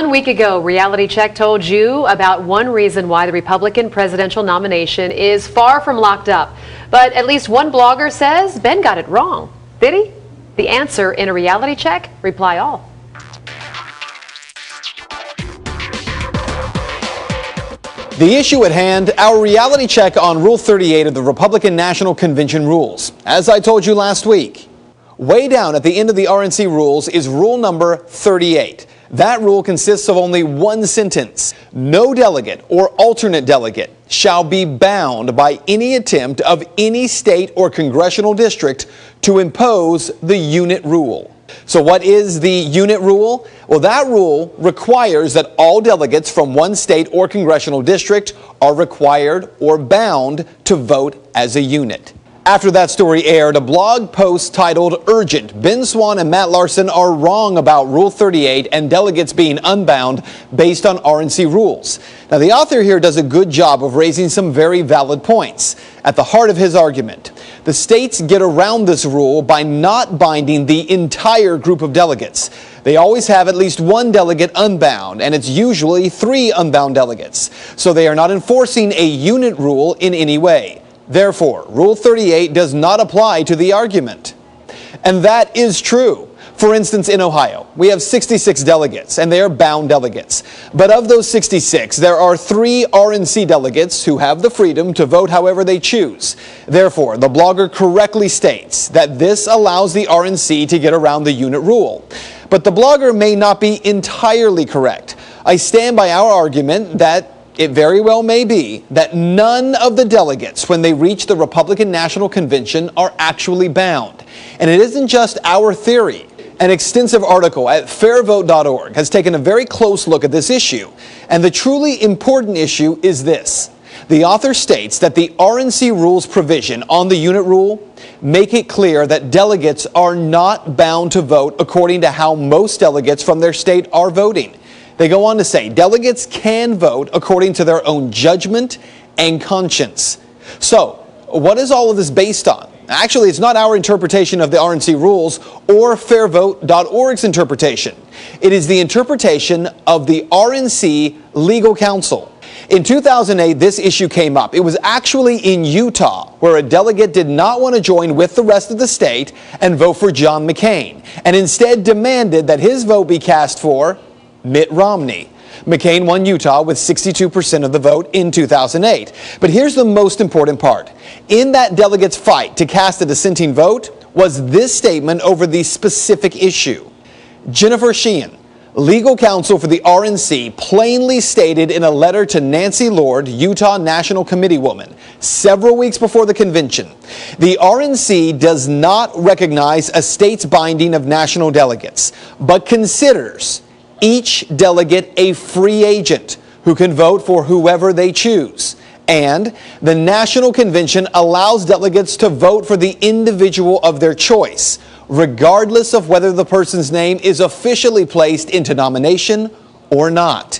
1 week ago, Reality Check told you about one reason why the Republican presidential nomination is far from locked up. But at least one blogger says Ben got it wrong. Did he? The answer in a Reality Check, reply all. The issue at hand, our reality check on Rule 38 of the Republican National Convention rules. As I told you last week, way down at the end of the RNC rules is rule number 38. That rule consists of only one sentence. No delegate or alternate delegate shall be bound by any attempt of any state or congressional district to impose the unit rule. So what is the unit rule? Well, that rule requires that all delegates from one state or congressional district are required or bound to vote as a unit. After that story aired, a blog post titled "Urgent, Ben Swann and Matt Larson are wrong about Rule 38 and delegates being unbound based on RNC rules." Now, the author here does a good job of raising some very valid points. At the heart of his argument, the states get around this rule by not binding the entire group of delegates. They always have at least one delegate unbound, and it's usually 3 unbound delegates. So they are not enforcing a unit rule in any way. Therefore, Rule 38 does not apply to the argument. And that is true. For instance, in Ohio, we have 66 delegates, and they are bound delegates. But of those 66, there are 3 RNC delegates who have the freedom to vote however they choose. Therefore, the blogger correctly states that this allows the RNC to get around the unit rule. But the blogger may not be entirely correct. I stand by our argument that it very well may be that none of the delegates, when they reach the Republican National Convention, are actually bound. And it isn't just our theory. An extensive article at fairvote.org has taken a very close look at this issue. And the truly important issue is this. The author states that the RNC rules provision on the unit rule make it clear that delegates are not bound to vote according to how most delegates from their state are voting. They go on to say delegates can vote according to their own judgment and conscience. So, what is all of this based on? Actually, it's not our interpretation of the RNC rules or fairvote.org's interpretation. It is the interpretation of the RNC Legal Counsel. In 2008, this issue came up. It was actually in Utah, where a delegate did not want to join with the rest of the state and vote for John McCain, and instead demanded that his vote be cast for Mitt Romney. McCain won Utah with 62% of the vote in 2008. But here's the most important part. In that delegate's fight to cast a dissenting vote was this statement over the specific issue. Jennifer Sheehan, legal counsel for the RNC, plainly stated in a letter to Nancy Lord, Utah National Committee woman, several weeks before the convention, the RNC does not recognize a state's binding of national delegates, but considers each delegate a free agent who can vote for whoever they choose. And the National Convention allows delegates to vote for the individual of their choice, regardless of whether the person's name is officially placed into nomination or not.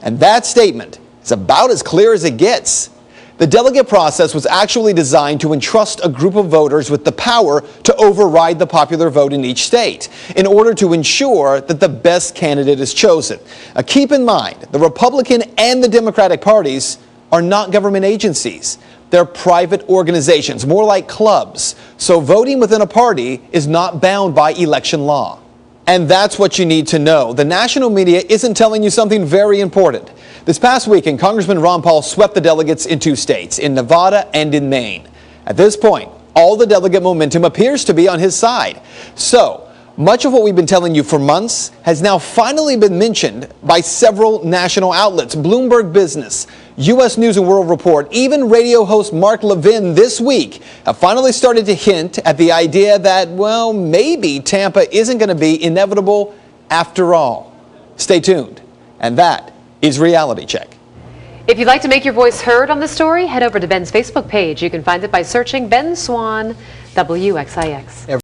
And that statement is about as clear as it gets. The delegate process was actually designed to entrust a group of voters with the power to override the popular vote in each state in order to ensure that the best candidate is chosen. Now, keep in mind, the Republican and the Democratic parties are not government agencies. They're private organizations, more like clubs. So voting within a party is not bound by election law. And that's what you need to know. The national media isn't telling you something very important. This past weekend, Congressman Ron Paul swept the delegates in 2 states, in Nevada and in Maine. At this point, all the delegate momentum appears to be on his side. So, much of what we've been telling you for months has now finally been mentioned by several national outlets. Bloomberg Business, U.S. News & World Report, even radio host Mark Levin this week have finally started to hint at the idea that, well, maybe Tampa isn't going to be inevitable after all. Stay tuned. And that is Reality Check. If you'd like to make your voice heard on this story, head over to Ben's Facebook page. You can find it by searching Ben Swann, WXIX.